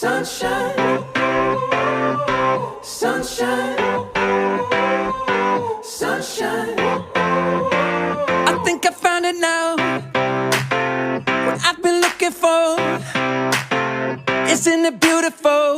Sunshine, sunshine, sunshine. I think I found it now. What I've been looking for. Isn't it beautiful?